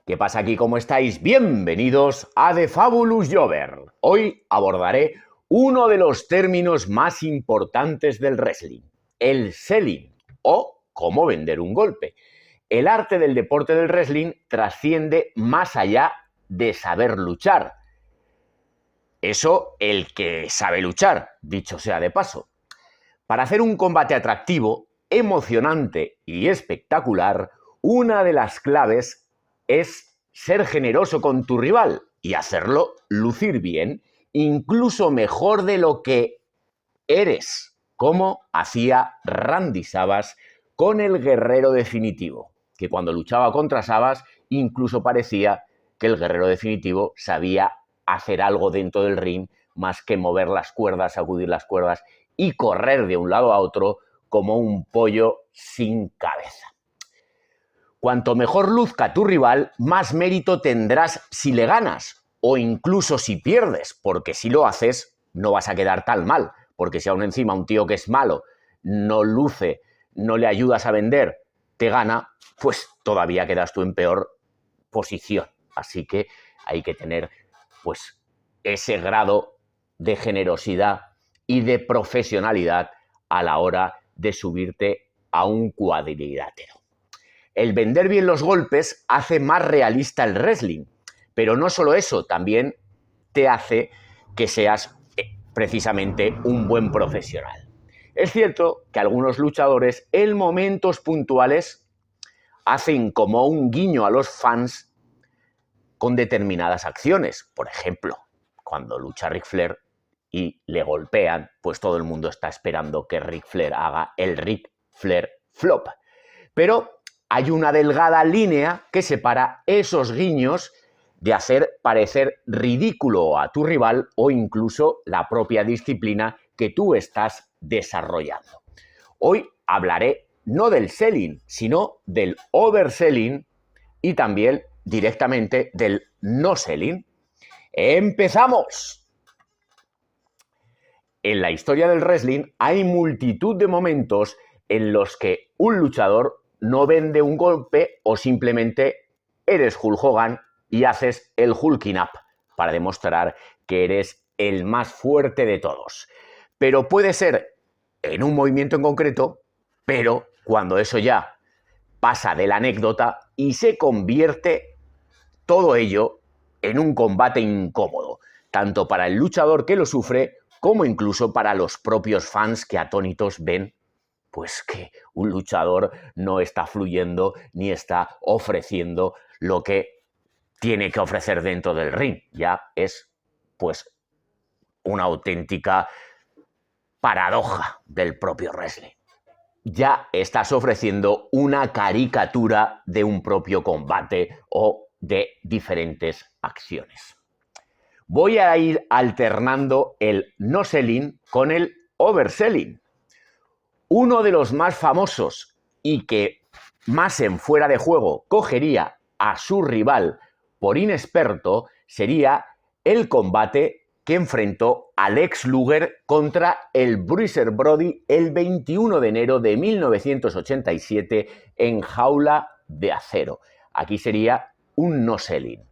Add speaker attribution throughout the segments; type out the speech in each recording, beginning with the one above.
Speaker 1: ¿Qué pasa aquí? ¿Cómo estáis? Bienvenidos a The Fabulous Jobber. Hoy abordaré uno de los términos más importantes del wrestling, el selling, o cómo vender un golpe. El arte del deporte del wrestling trasciende más allá de saber luchar. Eso el que sabe luchar, dicho sea de paso. Para hacer un combate atractivo, emocionante y espectacular, una de las claves es ser generoso con tu rival y hacerlo lucir bien, incluso mejor de lo que eres, como hacía Randy Savage con el Guerrero Definitivo, que cuando luchaba contra Savage incluso parecía que el Guerrero Definitivo sabía hacer algo dentro del ring más que mover las cuerdas, sacudir las cuerdas y correr de un lado a otro como un pollo sin cabeza. Cuanto mejor luzca tu rival, más mérito tendrás si le ganas o incluso si pierdes, porque si lo haces no vas a quedar tan mal, porque si aún encima un tío que es malo no luce, no le ayudas a vender, te gana, pues todavía quedas tú en peor posición. Así que hay que tener pues ese grado de generosidad y de profesionalidad a la hora de subirte a un cuadrilátero. El vender bien los golpes hace más realista el wrestling, pero no solo eso, también te hace que seas precisamente un buen profesional. Es cierto que algunos luchadores en momentos puntuales hacen como un guiño a los fans con determinadas acciones. Por ejemplo, cuando lucha Ric Flair y le golpean, pues todo el mundo está esperando que Ric Flair haga el Ric Flair flop. Pero hay una delgada línea que separa esos guiños de hacer parecer ridículo a tu rival o incluso la propia disciplina que tú estás desarrollando. Hoy hablaré no del selling, sino del overselling y también directamente del no selling. ¡Empezamos! En la historia del wrestling hay multitud de momentos en los que un luchador no vende un golpe o simplemente eres Hulk Hogan y haces el Hulking Up para demostrar que eres el más fuerte de todos. Pero puede ser en un movimiento en concreto, pero cuando eso ya pasa de la anécdota y se convierte todo ello en un combate incómodo, tanto para el luchador que lo sufre como incluso para los propios fans que atónitos ven pues que un luchador no está fluyendo ni está ofreciendo lo que tiene que ofrecer dentro del ring. Ya es pues una auténtica paradoja del propio wrestling. Ya estás ofreciendo una caricatura de un propio combate o de diferentes acciones. Voy a ir alternando el no selling con el overselling. Uno de los más famosos y que más en fuera de juego cogería a su rival por inexperto sería el combate que enfrentó a Lex Luger contra el Bruiser Brody el 21 de enero de 1987 en Jaula de Acero. Aquí sería un no selling.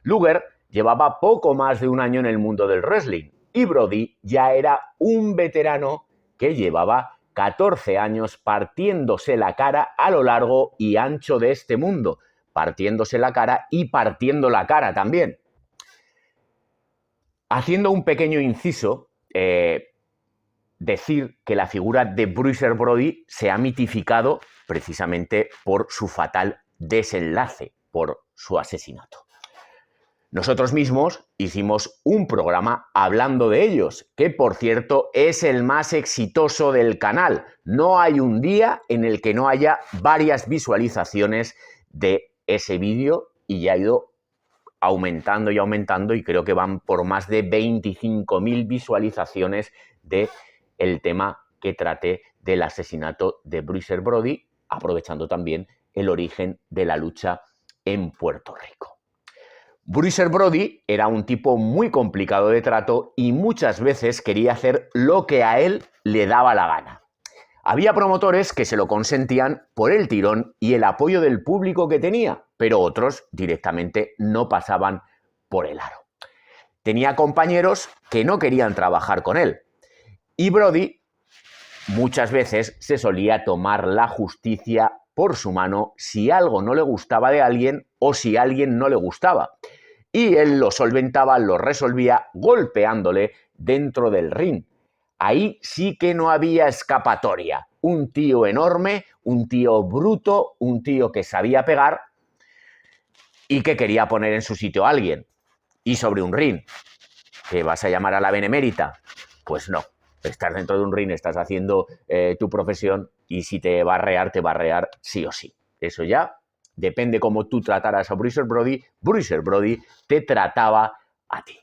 Speaker 1: Luger llevaba poco más de un año en el mundo del wrestling y Brody ya era un veterano que llevaba 14 años partiéndose la cara a lo largo y ancho de este mundo, partiéndose la cara y partiendo la cara también. Haciendo un pequeño inciso, decir que la figura de Bruiser Brody se ha mitificado precisamente por su fatal desenlace, por su asesinato. Nosotros mismos hicimos un programa hablando de ellos, que por cierto es el más exitoso del canal. No hay un día en el que no haya varias visualizaciones de ese vídeo y ya ha ido aumentando y aumentando y creo que van por más de 25.000 visualizaciones del tema que traté del asesinato de Bruiser Brody, aprovechando también el origen de la lucha en Puerto Rico. Bruiser Brody era un tipo muy complicado de trato y muchas veces quería hacer lo que a él le daba la gana. Había promotores que se lo consentían por el tirón y el apoyo del público que tenía, pero otros directamente no pasaban por el aro. Tenía compañeros que no querían trabajar con él. Y Brody muchas veces se solía tomar la justicia por su mano si algo no le gustaba de alguien o si alguien no le gustaba. Y él lo solventaba, lo resolvía golpeándole dentro del ring. Ahí sí que no había escapatoria. Un tío enorme, un tío bruto, un tío que sabía pegar y que quería poner en su sitio a alguien. Y sobre un ring, ¿que vas a llamar a la benemérita? Pues no. Estás dentro de un ring, estás haciendo tu profesión y si te va a rear sí o sí. Eso ya depende cómo tú trataras a Bruiser Brody. Bruiser Brody te trataba a ti.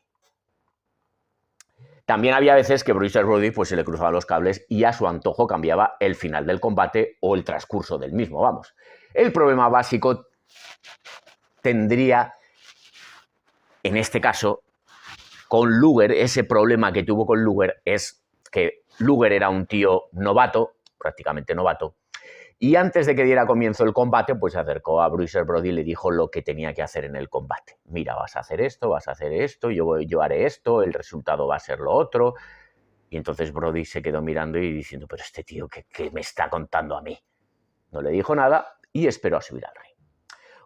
Speaker 1: También había veces que Bruiser Brody pues, se le cruzaban los cables y a su antojo cambiaba el final del combate o el transcurso del mismo, vamos. El problema básico tendría, en este caso, con Luger, ese problema que tuvo con Luger es que Luger era un tío novato, prácticamente novato, y antes de que diera comienzo el combate, pues se acercó a Bruiser Brody y le dijo lo que tenía que hacer en el combate. Mira, vas a hacer esto, yo haré esto, el resultado va a ser lo otro. Y entonces Brody se quedó mirando y diciendo, pero este tío, ¿qué me está contando a mí? No le dijo nada y esperó a subir al ring.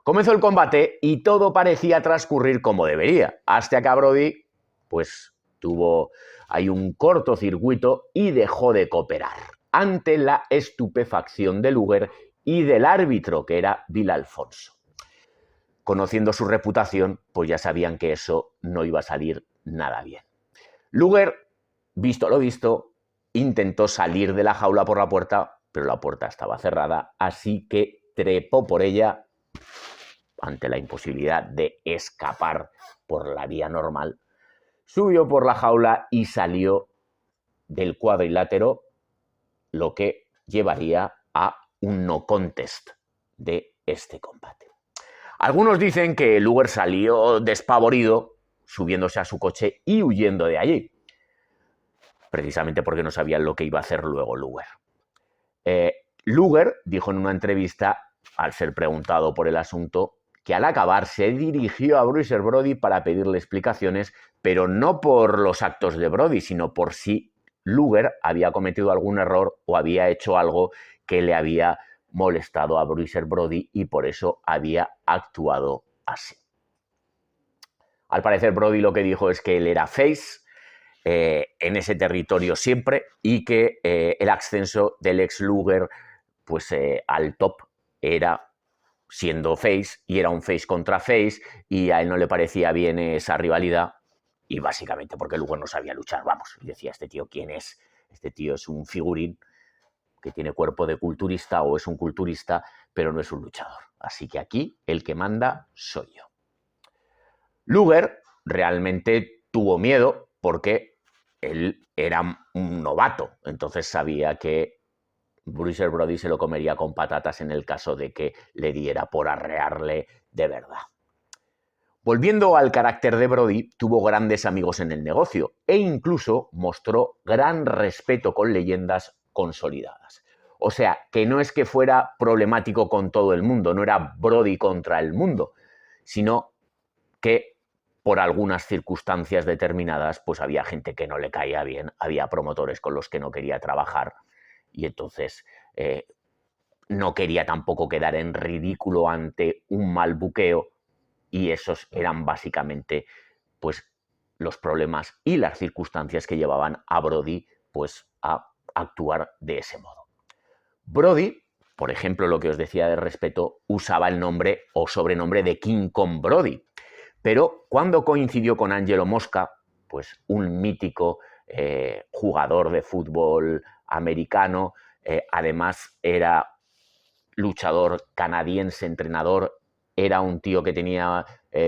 Speaker 1: Comenzó el combate y todo parecía transcurrir como debería, hasta que a Brody, pues, tuvo ahí un cortocircuito y dejó de cooperar ante la estupefacción de Luger y del árbitro, que era Bill Alfonso. Conociendo su reputación, pues ya sabían que eso no iba a salir nada bien. Luger, visto lo visto, intentó salir de la jaula por la puerta, pero la puerta estaba cerrada, así que trepó por ella ante la imposibilidad de escapar por la vía normal, subió por la jaula y salió del cuadrilátero, lo que llevaría a un no contest de este combate. Algunos dicen que Luger salió despavorido, subiéndose a su coche y huyendo de allí, precisamente porque no sabían lo que iba a hacer luego Luger. Luger dijo en una entrevista, al ser preguntado por el asunto, que al acabar se dirigió a Bruiser Brody para pedirle explicaciones, pero no por los actos de Brody, sino por si Luger había cometido algún error o había hecho algo que le había molestado a Bruiser Brody y por eso había actuado así. Al parecer Brody lo que dijo es que él era face en ese territorio siempre y que el ascenso del ex Luger pues, al top era siendo face y era un face contra face y a él no le parecía bien esa rivalidad y básicamente porque Luger no sabía luchar, vamos, y decía, este tío ¿quién es? Este tío es un figurín que tiene cuerpo de culturista o es un culturista, pero no es un luchador. Así que aquí el que manda soy yo. Luger realmente tuvo miedo porque él era un novato, entonces sabía que Bruiser Brody se lo comería con patatas en el caso de que le diera por arrearle de verdad. Volviendo al carácter de Brody, tuvo grandes amigos en el negocio e incluso mostró gran respeto con leyendas consolidadas. O sea, que no es que fuera problemático con todo el mundo, no era Brody contra el mundo, sino que por algunas circunstancias determinadas, pues había gente que no le caía bien, había promotores con los que no quería trabajar y entonces no quería tampoco quedar en ridículo ante un mal buqueo y esos eran básicamente pues los problemas y las circunstancias que llevaban a Brody pues a actuar de ese modo. Brody, por ejemplo, lo que os decía de respeto, usaba el nombre o sobrenombre de King Kong Brody, pero cuando coincidió con Angelo Mosca, pues un mítico jugador de fútbol americano, además era luchador canadiense, entrenador, era un tío que tenía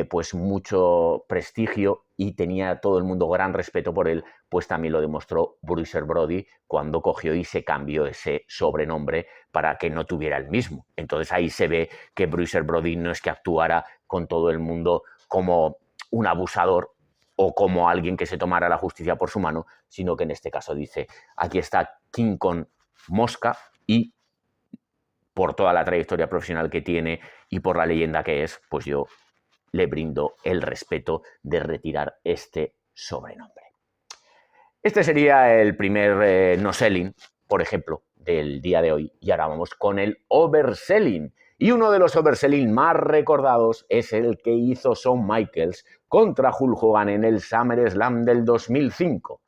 Speaker 1: pues mucho prestigio y tenía todo el mundo gran respeto por él, pues también lo demostró Bruiser Brody cuando cogió y se cambió ese sobrenombre para que no tuviera el mismo. Entonces ahí se ve que Bruiser Brody no es que actuara con todo el mundo como un abusador o como alguien que se tomara la justicia por su mano, sino que en este caso dice, aquí está King Kong Mosca, y por toda la trayectoria profesional que tiene y por la leyenda que es, pues yo le brindo el respeto de retirar este sobrenombre. Este sería el primer no-selling, por ejemplo, del día de hoy. Y ahora vamos con el overselling. Y uno de los overselling más recordados es el que hizo Shawn Michaels contra Hulk Hogan en el SummerSlam del 2005.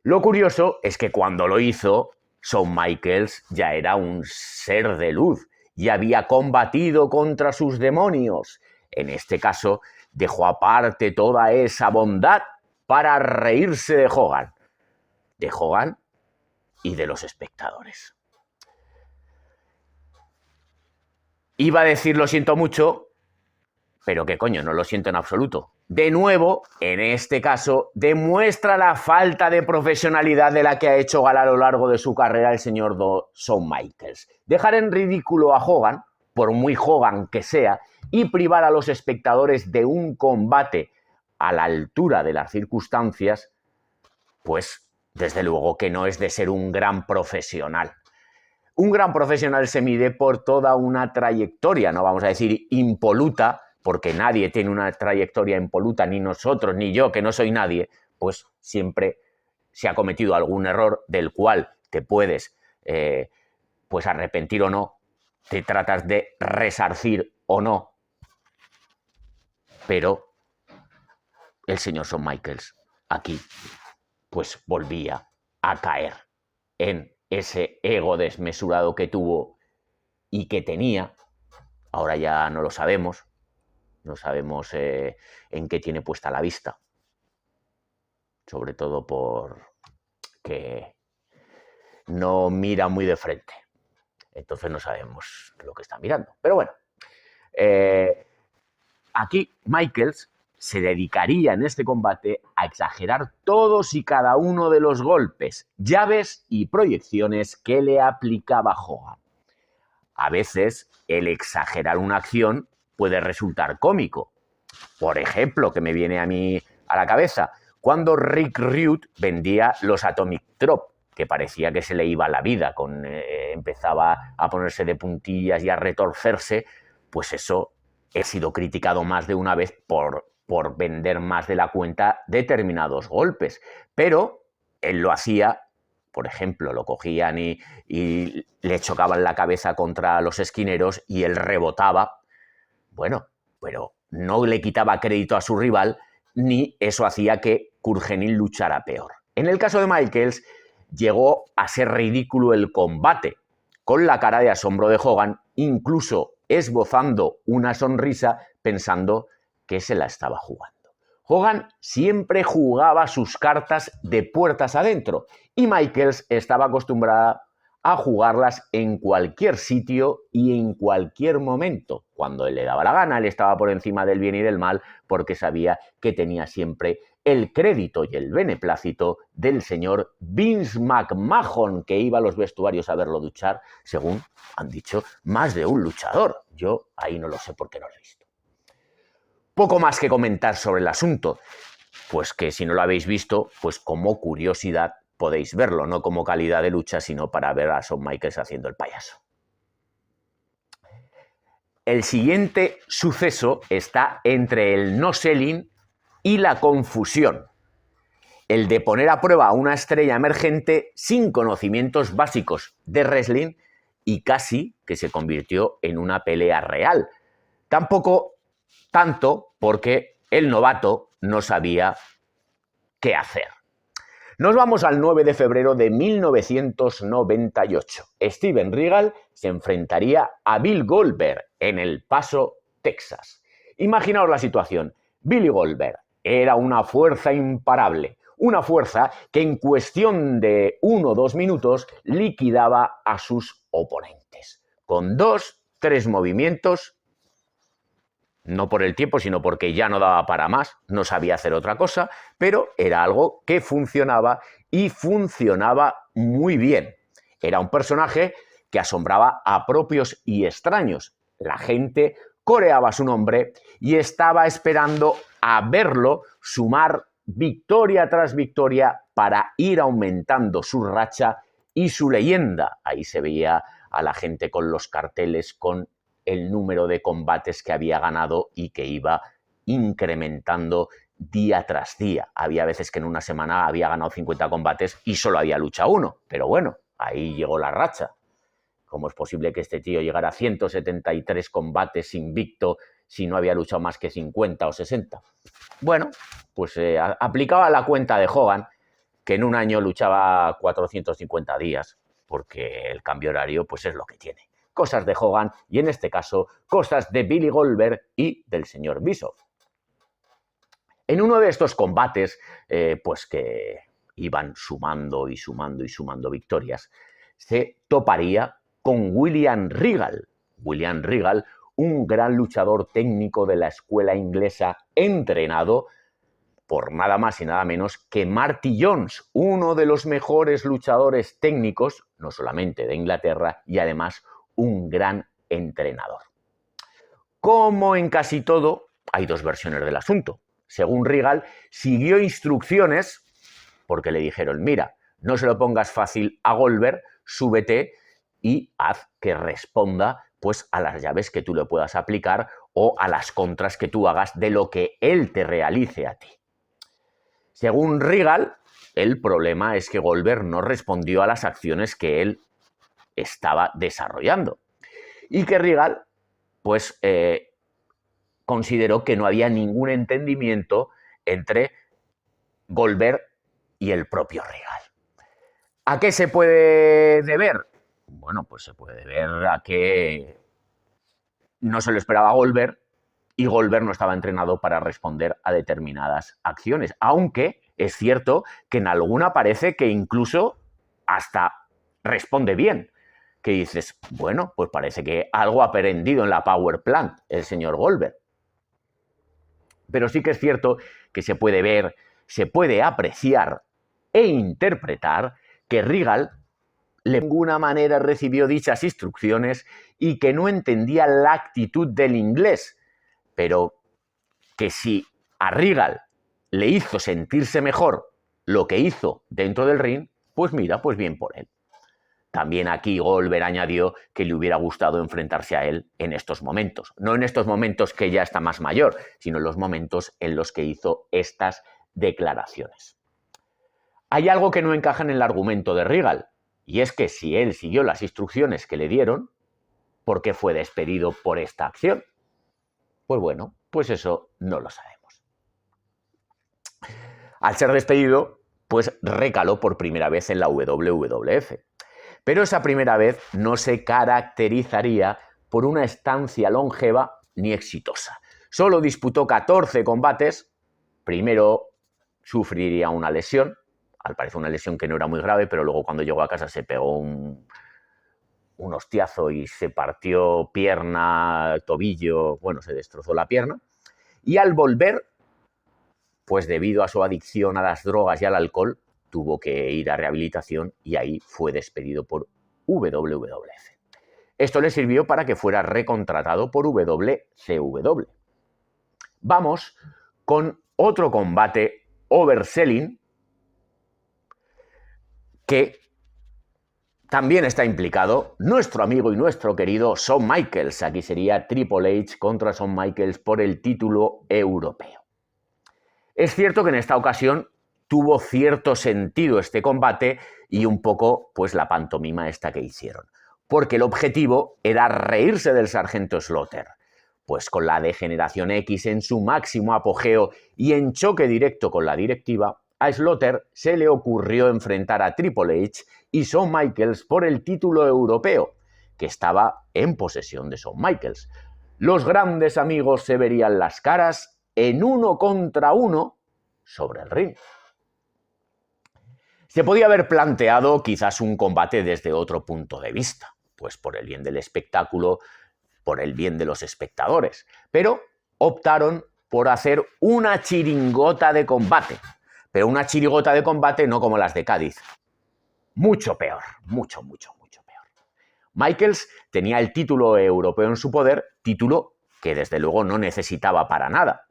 Speaker 1: Lo curioso es que cuando lo hizo, Shawn Michaels ya era un ser de luz y había combatido contra sus demonios. En este caso, dejó aparte toda esa bondad para reírse de Hogan y de los espectadores. Iba a decir lo siento mucho, pero qué coño, no lo siento en absoluto. De nuevo, en este caso, demuestra la falta de profesionalidad de la que ha hecho gala a lo largo de su carrera el señor Shawn Michaels. Dejar en ridículo a Hogan, por muy Hogan que sea, y privar a los espectadores de un combate a la altura de las circunstancias, pues desde luego que no es de ser un gran profesional. Un gran profesional se mide por toda una trayectoria, no vamos a decir impoluta, porque nadie tiene una trayectoria impoluta, ni nosotros, ni yo, que no soy nadie, pues siempre se ha cometido algún error del cual te puedes pues arrepentir o no, te tratas de resarcir o no, pero el señor Shawn Michaels aquí pues volvía a caer en ese ego desmesurado que tuvo y que tenía. Ahora ya no lo sabemos, no sabemos en qué tiene puesta la vista, sobre todo porque no mira muy de frente, entonces no sabemos lo que está mirando. Pero bueno, aquí Michaels se dedicaría en este combate a exagerar todos y cada uno de los golpes, llaves y proyecciones que le aplicaba Hogan. A veces el exagerar una acción puede resultar cómico. Por ejemplo, que me viene a mí a la cabeza, cuando Rick Rude vendía los Atomic Drop, que parecía que se le iba la vida, empezaba a ponerse de puntillas y a retorcerse, pues eso he sido criticado más de una vez por vender más de la cuenta determinados golpes. Pero él lo hacía, por ejemplo, lo cogían y le chocaban la cabeza contra los esquineros y él rebotaba. Bueno, pero no le quitaba crédito a su rival, ni eso hacía que Kurt Hennig luchara peor. En el caso de Michaels, llegó a ser ridículo el combate, con la cara de asombro de Hogan, incluso esbozando una sonrisa pensando que se la estaba jugando. Hogan siempre jugaba sus cartas de puertas adentro y Michaels estaba acostumbrada a jugarlas en cualquier sitio y en cualquier momento. Cuando él le daba la gana, él estaba por encima del bien y del mal porque sabía que tenía siempre el crédito y el beneplácito del señor Vince McMahon, que iba a los vestuarios a verlo luchar, según han dicho más de un luchador. Yo ahí no lo sé porque no lo he visto. Poco más que comentar sobre el asunto, pues que si no lo habéis visto, pues como curiosidad podéis verlo, no como calidad de lucha, sino para ver a Shawn Michaels haciendo el payaso. El siguiente suceso está entre el no-selling y la confusión. El de poner a prueba a una estrella emergente sin conocimientos básicos de wrestling y casi que se convirtió en una pelea real. Tampoco tanto porque el novato no sabía qué hacer. Nos vamos al 9 de febrero de 1998. Steven Regal se enfrentaría a Bill Goldberg en El Paso, Texas. Imaginaos la situación. Billy Goldberg era una fuerza imparable, una fuerza que en cuestión de 1 o 2 minutos liquidaba a sus oponentes. Con 2-3 movimientos, no por el tiempo, sino porque ya no daba para más, no sabía hacer otra cosa, pero era algo que funcionaba y funcionaba muy bien. Era un personaje que asombraba a propios y extraños. La gente coreaba su nombre y estaba esperando a verlo sumar victoria tras victoria para ir aumentando su racha y su leyenda. Ahí se veía a la gente con los carteles, con el número de combates que había ganado y que iba incrementando día tras día. Había veces que en una semana había ganado 50 combates y solo había luchado uno, pero bueno, ahí llegó la racha. ¿Cómo es posible que este tío llegara a 173 combates invicto si no había luchado más que 50 o 60? Bueno, pues aplicaba la cuenta de Hogan, que en un año luchaba 450 días, porque el cambio horario pues es lo que tiene. Cosas de Hogan y en este caso cosas de Billy Goldberg y del señor Bischoff. En uno de estos combates, pues que iban sumando y sumando y sumando victorias, se toparía con William Regal. William Regal, un gran luchador técnico de la escuela inglesa, entrenado por nada más y nada menos que Marty Jones, uno de los mejores luchadores técnicos, no solamente de Inglaterra, y además un gran entrenador. Como en casi todo, hay dos versiones del asunto. Según Regal, siguió instrucciones porque le dijeron, mira, no se lo pongas fácil a Goldberg, súbete y haz que responda pues a las llaves que tú le puedas aplicar o a las contras que tú hagas de lo que él te realice a ti. Según Regal, el problema es que Goldberg no respondió a las acciones que él estaba desarrollando y que Regal pues consideró que no había ningún entendimiento entre Goldberg y el propio Regal. ¿A qué se puede deber? Bueno, pues se puede deber a que no se lo esperaba Goldberg y Goldberg no estaba entrenado para responder a determinadas acciones, aunque es cierto que en alguna parece que incluso hasta responde bien, que dices, bueno, pues parece que algo ha aprendido en la Power Plant el señor Goldberg. Pero sí que es cierto que se puede ver, se puede apreciar e interpretar que Regal de ninguna manera recibió dichas instrucciones y que no entendía la actitud del inglés, pero que si a Regal le hizo sentirse mejor lo que hizo dentro del ring, pues mira, pues bien por él. También aquí Goldberg añadió que le hubiera gustado enfrentarse a él en estos momentos. No en estos momentos que ya está más mayor, sino en los momentos en los que hizo estas declaraciones. Hay algo que no encaja en el argumento de Regal, y es que si él siguió las instrucciones que le dieron, ¿por qué fue despedido por esta acción? Pues bueno, pues eso no lo sabemos. Al ser despedido, pues recaló por primera vez en la WWF. Pero esa primera vez no se caracterizaría por una estancia longeva ni exitosa. Solo disputó 14 combates. Primero sufriría una lesión, al parecer una lesión que no era muy grave, pero luego cuando llegó a casa se pegó un hostiazo y se partió pierna, tobillo, bueno, se destrozó la pierna. Y al volver, pues debido a su adicción a las drogas y al alcohol, tuvo que ir a rehabilitación y ahí fue despedido por WWF. Esto le sirvió para que fuera recontratado por WCW. Vamos con otro combate overselling que también está implicado nuestro amigo y nuestro querido Shawn Michaels. Aquí sería Triple H contra Shawn Michaels por el título europeo. Es cierto que en esta ocasión tuvo cierto sentido este combate y un poco pues la pantomima esta que hicieron, porque el objetivo era reírse del sargento Slaughter, pues con la degeneración X en su máximo apogeo y en choque directo con la directiva, a Slaughter se le ocurrió enfrentar a Triple H y Shawn Michaels por el título europeo, que estaba en posesión de Shawn Michaels. Los grandes amigos se verían las caras en 1 contra 1 sobre el ring. Se podía haber planteado quizás un combate desde otro punto de vista, pues por el bien del espectáculo, por el bien de los espectadores, pero optaron por hacer una chiringota de combate, pero una chirigota de combate no como las de Cádiz, mucho peor, mucho peor. Michaels tenía el título europeo en su poder, título que desde luego no necesitaba para nada.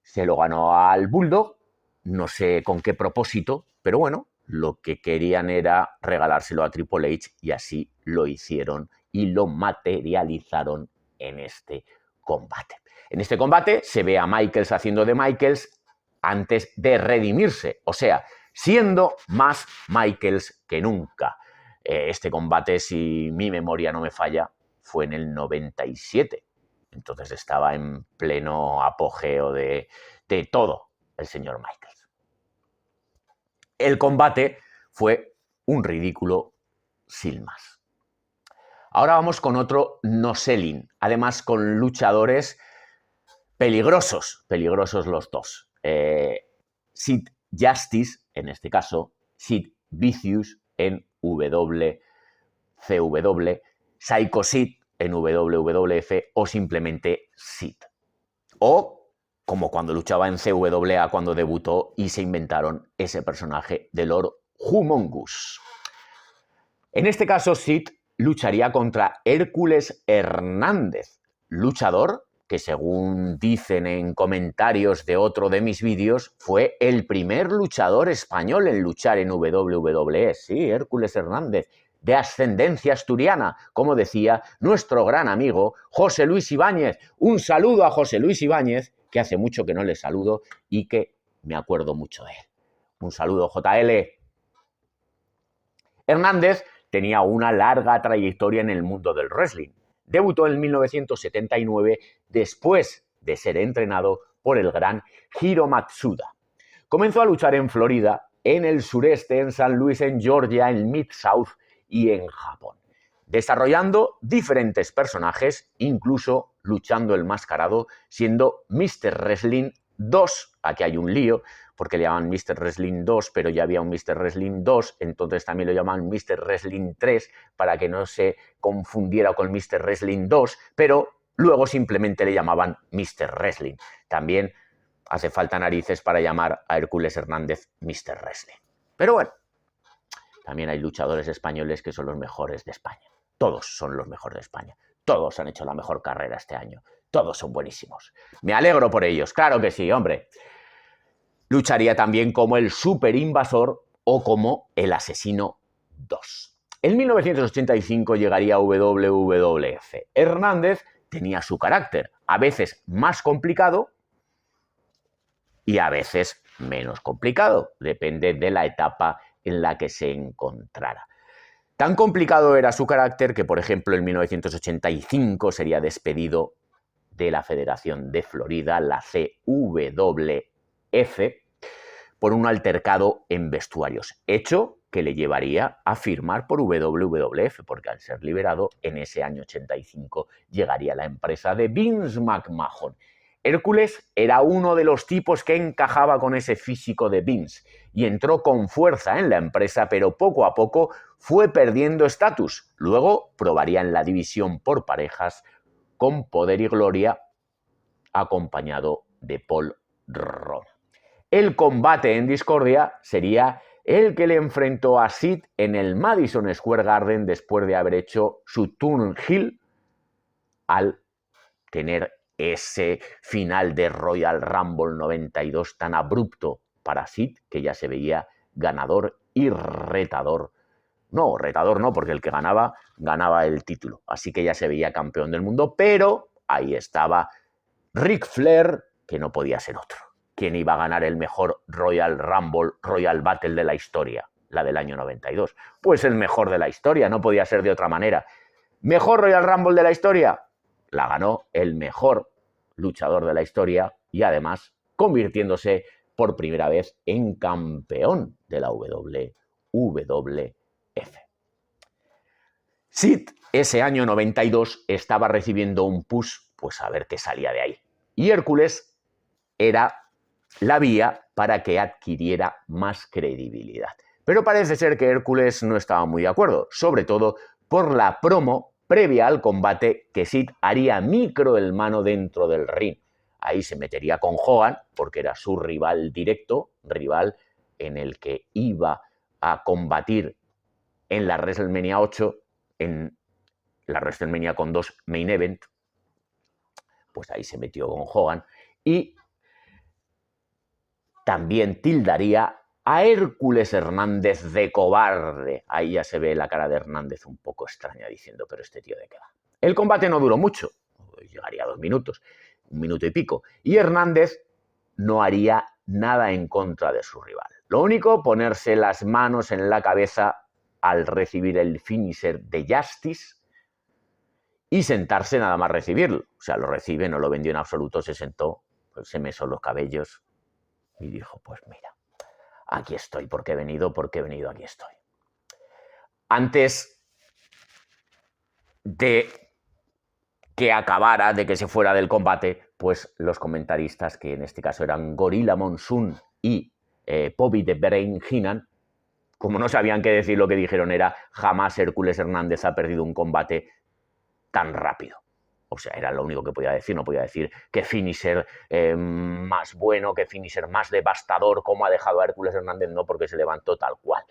Speaker 1: Se lo ganó al Bulldog no sé con qué propósito, pero bueno, lo que querían era regalárselo a Triple H y así lo hicieron y lo materializaron en este combate. En este combate se ve a Michaels haciendo de Michaels antes de redimirse, o sea, siendo más Michaels que nunca. Este combate, si mi memoria no me falla, fue en el 97. Entonces estaba en pleno apogeo de todo el señor Michaels. El combate fue un ridículo sin más. Ahora vamos con otro no selling, además con luchadores peligrosos los dos. Sid Justice, en este caso, Sid Vicious en WCW, Psycho Sid en WWF o simplemente Sid. O como cuando luchaba en CWA cuando debutó y se inventaron ese personaje de Lord Humongous. En este caso, Sid lucharía contra Hércules Hernández, luchador que, según dicen en comentarios de otro de mis vídeos, fue el primer luchador español en luchar en WWE. Sí, Hércules Hernández, de ascendencia asturiana, como decía nuestro gran amigo José Luis Ibáñez. Un saludo a José Luis Ibáñez, que hace mucho que no le saludo y que me acuerdo mucho de él. Un saludo, JL. Hernández tenía una larga trayectoria en el mundo del wrestling. Debutó en 1979 después de ser entrenado por el gran Hiro Matsuda. Comenzó a luchar en Florida, en el sureste, en San Luis, en Georgia, en Mid-South y en Japón, desarrollando diferentes personajes, incluso luchando el mascarado, siendo Mr. Wrestling 2. Aquí hay un lío, porque le llaman Mr. Wrestling 2, pero ya había un Mr. Wrestling 2, entonces también lo llaman Mr. Wrestling 3, para que no se confundiera con Mr. Wrestling 2, pero luego simplemente le llamaban Mr. Wrestling. También hace falta narices para llamar a Hércules Hernández Mr. Wrestling. Pero bueno, también hay luchadores españoles que son los mejores de España. Todos son los mejores de España. Todos han hecho la mejor carrera este año. Todos son buenísimos. Me alegro por ellos, claro que sí, hombre. Lucharía también como el Super Invasor o como el Asesino 2. En 1985 llegaría a WWF. Hernández tenía su carácter, a veces más complicado y a veces menos complicado, depende de la etapa en la que se encontrara. Tan complicado era su carácter que, por ejemplo, en 1985 sería despedido de la Federación de Florida, la CWF, por un altercado en vestuarios, hecho que le llevaría a firmar por WWF, porque al ser liberado en ese año 85 llegaría la empresa de Vince McMahon. Hércules era uno de los tipos que encajaba con ese físico de Vince y entró con fuerza en la empresa, pero poco a poco fue perdiendo estatus. Luego probaría en la división por parejas con Poder y Gloria, acompañado de Paul Roma. El combate en discordia sería el que le enfrentó a Sid en el Madison Square Garden después de haber hecho su turn heel al tener ese final de Royal Rumble 92 tan abrupto para Sid, que ya se veía ganador y retador. No, retador no, porque el que ganaba el título. Así que ya se veía campeón del mundo, pero ahí estaba Ric Flair, que no podía ser otro. ¿Quién iba a ganar el mejor Royal Rumble, Royal Battle de la historia? La del año 92. Pues el mejor de la historia, no podía ser de otra manera. ¿Mejor Royal Rumble de la historia? La ganó el mejor luchador de la historia y además convirtiéndose por primera vez en campeón de la WWF. Sid, ese año 92, estaba recibiendo un push, pues a ver qué salía de ahí. Y Hércules era la vía para que adquiriera más credibilidad. Pero parece ser que Hércules no estaba muy de acuerdo, sobre todo por la promo previa al combate que Sid haría micro el mano dentro del ring. Ahí se metería con Hogan, porque era su rival directo, rival en el que iba a combatir en la WrestleMania 8, en la WrestleMania con 2 Main Event. Pues ahí se metió con Hogan y también tildaría a Hércules Hernández de cobarde. Ahí ya se ve la cara de Hernández un poco extraña diciendo, pero este tío de qué va. El combate no duró mucho, llegaría a 2 minutos, 1 minuto y pico, y Hernández no haría nada en contra de su rival. Lo único, ponerse las manos en la cabeza al recibir el finisher de Justice y sentarse nada más recibirlo. O sea, lo recibe, no lo vendió en absoluto, se sentó, pues se mesó los cabellos y dijo, pues mira, aquí estoy, porque he venido, aquí estoy. Antes de que acabara, de que se fuera del combate, pues los comentaristas, que en este caso eran Gorilla Monsoon y Bobby the Brain Heenan, como no sabían qué decir, lo que dijeron era, jamás Hércules Hernández ha perdido un combate tan rápido. O sea, era lo único que podía decir, no podía decir que finisher más bueno, que finisher más devastador, como ha dejado a Hércules Hernández, no, porque se levantó tal cual.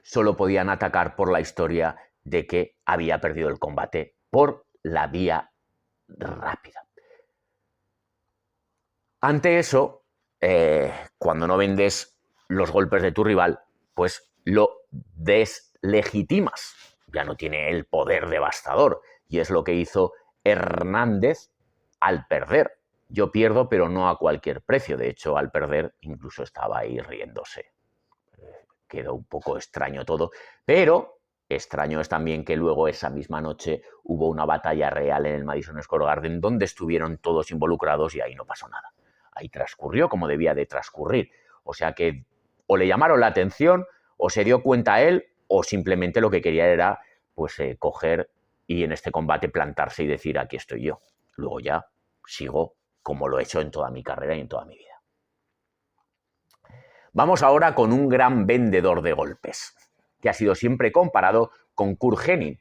Speaker 1: Solo podían atacar por la historia de que había perdido el combate por la vía rápida. Ante eso, cuando no vendes los golpes de tu rival, pues lo deslegitimas. Ya no tiene el poder devastador. Y es lo que hizo Hernández al perder. Yo pierdo, pero no a cualquier precio. De hecho, al perder, incluso estaba ahí riéndose. Quedó un poco extraño todo, pero extraño es también que luego esa misma noche hubo una batalla real en el Madison Square Garden donde estuvieron todos involucrados y ahí no pasó nada. Ahí transcurrió como debía de transcurrir. O sea que o le llamaron la atención, o se dio cuenta él, o simplemente lo que quería era pues coger y en este combate plantarse y decir, aquí estoy yo. Luego ya sigo como lo he hecho en toda mi carrera y en toda mi vida. Vamos ahora con un gran vendedor de golpes, que ha sido siempre comparado con Kurt Hennig,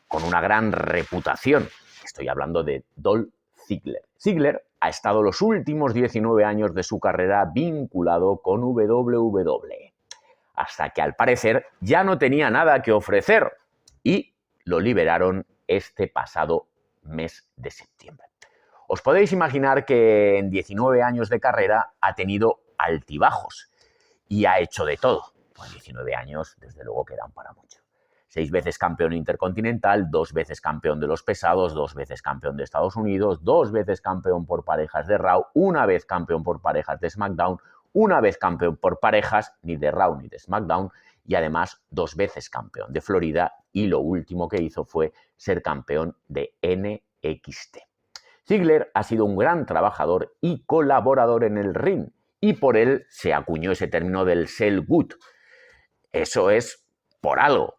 Speaker 1: con una gran reputación. Estoy hablando de Dolph Ziggler. Ziggler ha estado los últimos 19 años de su carrera vinculado con WWE, hasta que al parecer ya no tenía nada que ofrecer y lo liberaron este pasado mes de septiembre. Os podéis imaginar que en 19 años de carrera ha tenido altibajos y ha hecho de todo. Pues 19 años, desde luego, que dan para mucho. 6 veces campeón intercontinental, 2 veces campeón de los pesados, 2 veces campeón de Estados Unidos, 2 veces campeón por parejas de Raw, 1 vez campeón por parejas de SmackDown, 1 vez campeón por parejas ni de Raw ni de SmackDown y además 2 veces campeón de Florida y lo último que hizo fue ser campeón de NXT. Ziggler ha sido un gran trabajador y colaborador en el ring y por él se acuñó ese término del sell good. Eso es por algo,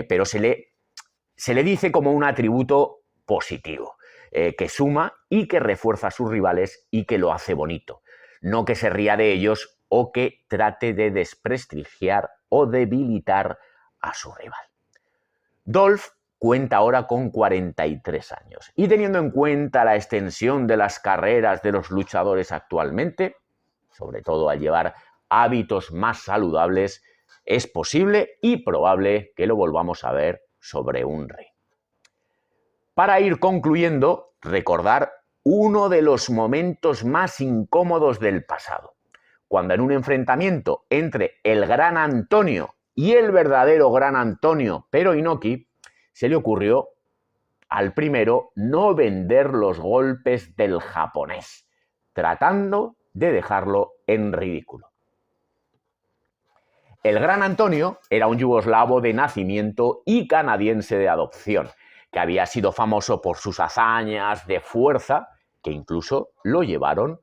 Speaker 1: pero se le dice como un atributo positivo, que suma y que refuerza a sus rivales y que lo hace bonito. No que se ría de ellos o que trate de desprestigiar o debilitar a su rival. Dolph cuenta ahora con 43 años y teniendo en cuenta la extensión de las carreras de los luchadores actualmente, sobre todo al llevar hábitos más saludables, es posible y probable que lo volvamos a ver sobre un ring. Para ir concluyendo, recordar uno de los momentos más incómodos del pasado, cuando en un enfrentamiento entre el Gran Antonio y el verdadero Gran Antonio, pero Inoki, se le ocurrió al primero no vender los golpes del japonés, tratando de dejarlo en ridículo. El Gran Antonio era un yugoslavo de nacimiento y canadiense de adopción, que había sido famoso por sus hazañas de fuerza, que incluso lo llevaron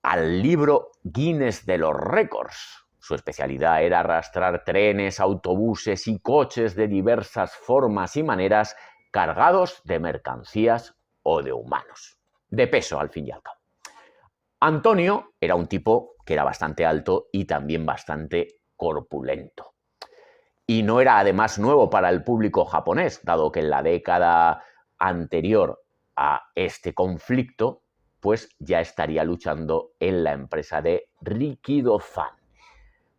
Speaker 1: al libro Guinness de los récords. Su especialidad era arrastrar trenes, autobuses y coches de diversas formas y maneras cargados de mercancías o de humanos. De peso, al fin y al cabo. Antonio era un tipo que era bastante alto y también bastante corpulento. Y no era además nuevo para el público japonés, dado que en la década anterior a este conflicto, pues ya estaría luchando en la empresa de Rikidozan.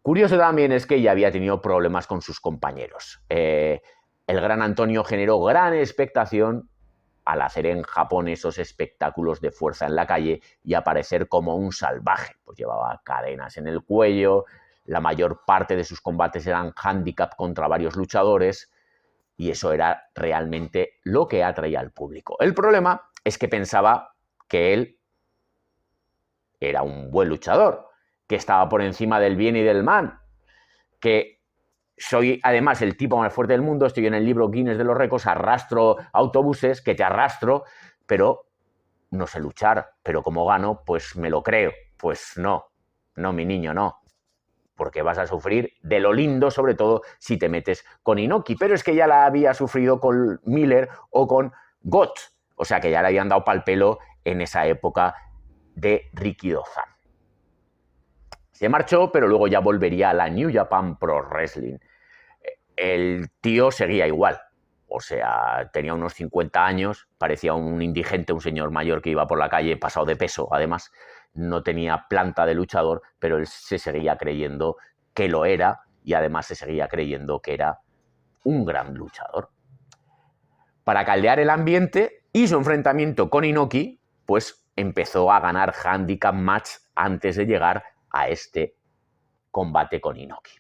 Speaker 1: Curioso también es que ya había tenido problemas con sus compañeros. El Gran Antonio generó gran expectación al hacer en Japón esos espectáculos de fuerza en la calle y aparecer como un salvaje. Pues llevaba cadenas en el cuello, la mayor parte de sus combates eran handicap contra varios luchadores y eso era realmente lo que atraía al público. El problema es que pensaba que él era un buen luchador, que estaba por encima del bien y del mal, que soy además el tipo más fuerte del mundo, estoy en el libro Guinness de los récords, arrastro autobuses, que te arrastro, pero no sé luchar, pero como gano, pues me lo creo. Pues no, mi niño, no. Porque vas a sufrir de lo lindo, sobre todo si te metes con Inoki. Pero es que ya la había sufrido con Miller o con Gotch. O sea que ya le habían dado pal pelo en esa época de Rikidozan. Se marchó, pero luego ya volvería a la New Japan Pro Wrestling. El tío seguía igual. O sea, tenía unos 50 años, parecía un indigente, un señor mayor que iba por la calle pasado de peso, además. No tenía planta de luchador, pero él se seguía creyendo que lo era y además se seguía creyendo que era un gran luchador. Para caldear el ambiente y su enfrentamiento con Inoki, pues empezó a ganar handicap match antes de llegar a este combate con Inoki.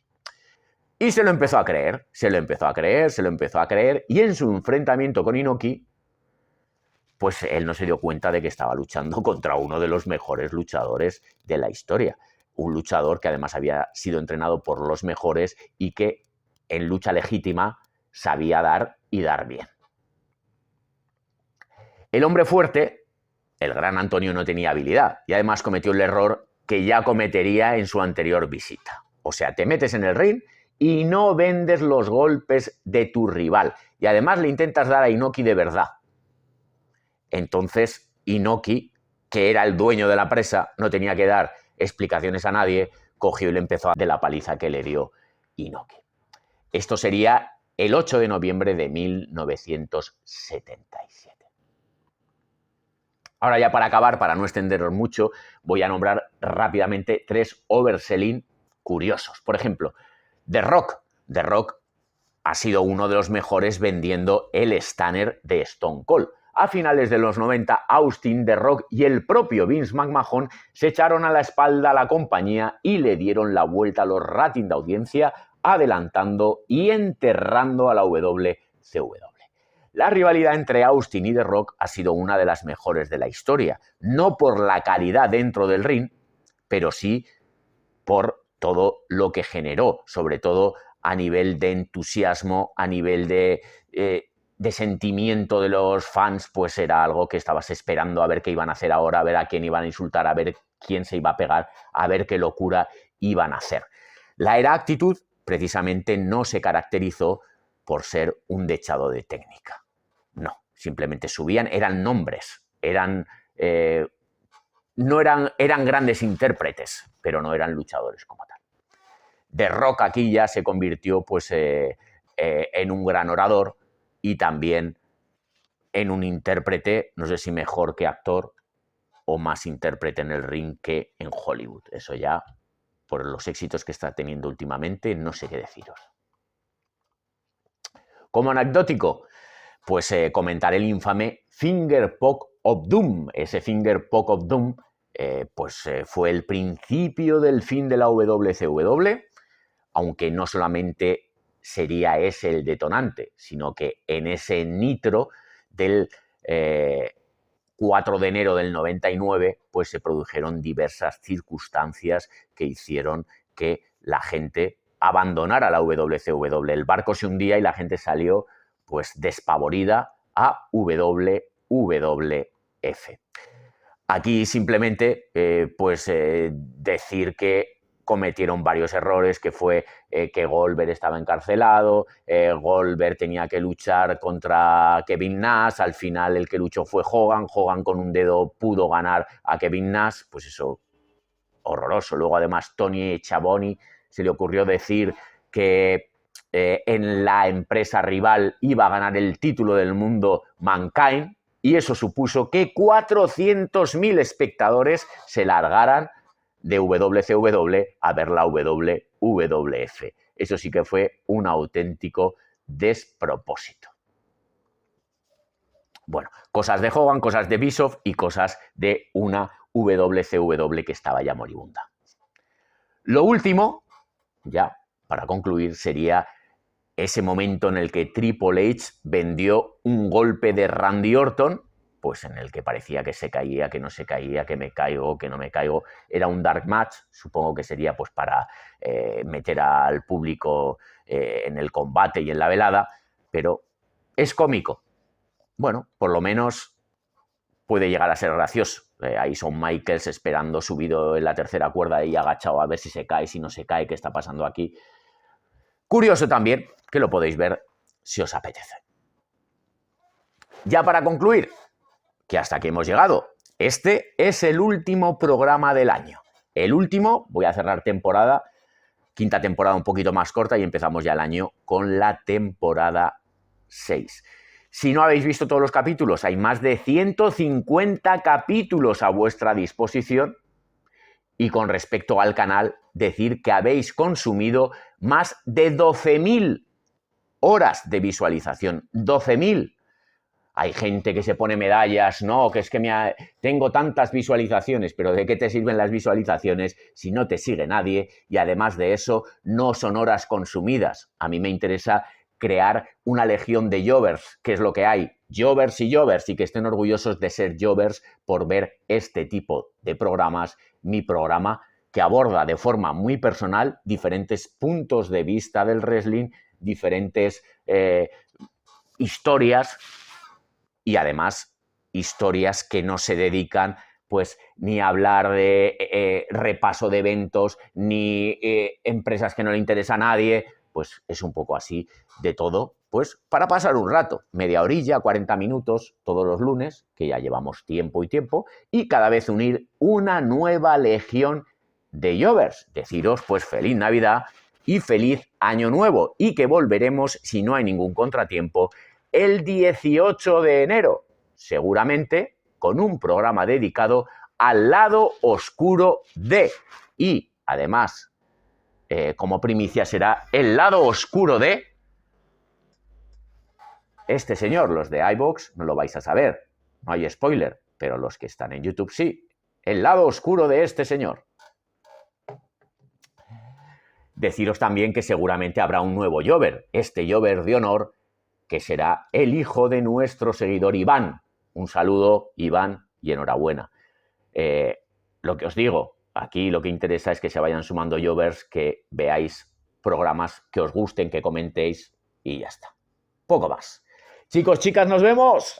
Speaker 1: Y se lo empezó a creer, y en su enfrentamiento con Inoki, pues él no se dio cuenta de que estaba luchando contra uno de los mejores luchadores de la historia. Un luchador que además había sido entrenado por los mejores y que en lucha legítima sabía dar y dar bien. El hombre fuerte, el gran Antonio, no tenía habilidad y además cometió el error que ya cometería en su anterior visita. O sea, te metes en el ring y no vendes los golpes de tu rival y además le intentas dar a Inoki de verdad. Entonces Inoki, que era el dueño de la presa, no tenía que dar explicaciones a nadie, cogió y le empezó a dar de la paliza que le dio Inoki. Esto sería el 8 de noviembre de 1977. Ahora ya para acabar, para no extenderos mucho, voy a nombrar rápidamente 3 overselling curiosos. Por ejemplo, The Rock. The Rock ha sido uno de los mejores vendiendo el Stunner de Stone Cold. A finales de los 90, Austin, The Rock y el propio Vince McMahon se echaron a la espalda a la compañía y le dieron la vuelta a los ratings de audiencia, adelantando y enterrando a la WCW. La rivalidad entre Austin y The Rock ha sido una de las mejores de la historia, no por la calidad dentro del ring, pero sí por todo lo que generó, sobre todo a nivel de entusiasmo, a nivel de sentimiento de los fans, pues era algo que estabas esperando a ver qué iban a hacer ahora, a ver a quién iban a insultar, a ver quién se iba a pegar, a ver qué locura iban a hacer. La era Attitude precisamente no se caracterizó por ser un dechado de técnica. No, simplemente subían, eran nombres, eran grandes intérpretes, pero no eran luchadores como tal. The Rock aquí ya se convirtió pues, en un gran orador y también en un intérprete, no sé si mejor que actor o más intérprete en el ring que en Hollywood. Eso ya, por los éxitos que está teniendo últimamente, no sé qué deciros. Como anecdótico, pues comentar el infame Finger Poke of Doom. Ese Finger Poke of Doom fue el principio del fin de la WCW, aunque no solamente sería ese el detonante, sino que en ese nitro del 4 de enero del 99, pues se produjeron diversas circunstancias que hicieron que la gente abandonara la WCW. El barco se hundía y la gente salió pues despavorida a WWF. Aquí simplemente decir que cometieron varios errores, que fue que Goldberg estaba encarcelado, Goldberg tenía que luchar contra Kevin Nash, al final el que luchó fue Hogan, Hogan con un dedo pudo ganar a Kevin Nash, pues eso, horroroso. Luego además Tony Schiavone se le ocurrió decir que en la empresa rival iba a ganar el título del mundo Mankind, y eso supuso que 400.000 espectadores se largaran de WCW a ver la WWF. Eso sí que fue un auténtico despropósito. Bueno, cosas de Hogan, cosas de Bischoff y cosas de una WCW que estaba ya moribunda. Lo último, ya para concluir, sería ese momento en el que Triple H vendió un golpe de Randy Orton, pues en el que parecía que se caía, que no se caía, que me caigo, que no me caigo. Era un dark match, supongo que sería pues para meter al público en el combate y en la velada, pero es cómico. Bueno, por lo menos puede llegar a ser gracioso. Ahí son Michaels esperando subido en la tercera cuerda y agachado a ver si se cae, si no se cae, qué está pasando aquí. Curioso también, que lo podéis ver si os apetece. Ya para concluir, que hasta aquí hemos llegado. Este es el último programa del año. El último, voy a cerrar temporada, quinta temporada un poquito más corta y empezamos ya el año con la temporada 6. Si no habéis visto todos los capítulos, hay más de 150 capítulos a vuestra disposición. Y con respecto al canal, decir que habéis consumido más de 12.000 horas de visualización. 12.000. Hay gente que se pone medallas, no, que es que tengo tantas visualizaciones, pero ¿de qué te sirven las visualizaciones si no te sigue nadie? Y además de eso, no son horas consumidas. A mí me interesa crear una legión de Jovers, que es lo que hay. Jovers y que estén orgullosos de ser Jovers por ver este tipo de programas. Mi programa que aborda de forma muy personal diferentes puntos de vista del wrestling, diferentes historias y además historias que no se dedican pues ni a hablar de repaso de eventos, ni empresas que no le interesa a nadie, pues es un poco así de todo, pues para pasar un rato, media horilla, 40 minutos, todos los lunes, que ya llevamos tiempo y cada vez unir una nueva legión de Jovers. Deciros pues feliz Navidad y feliz Año Nuevo y que volveremos, si no hay ningún contratiempo, el 18 de enero, seguramente con un programa dedicado al lado oscuro de. Y además, como primicia será el lado oscuro de este señor. Los de iVoox no lo vais a saber, no hay spoiler, pero los que están en YouTube sí. El lado oscuro de este señor. Deciros también que seguramente habrá un nuevo Jover, este Jover de honor, que será el hijo de nuestro seguidor Iván. Un saludo, Iván, y enhorabuena. Lo que os digo, aquí lo que interesa es que se vayan sumando Jovers, que veáis programas que os gusten, que comentéis y ya está. Poco más. Chicos, chicas, nos vemos.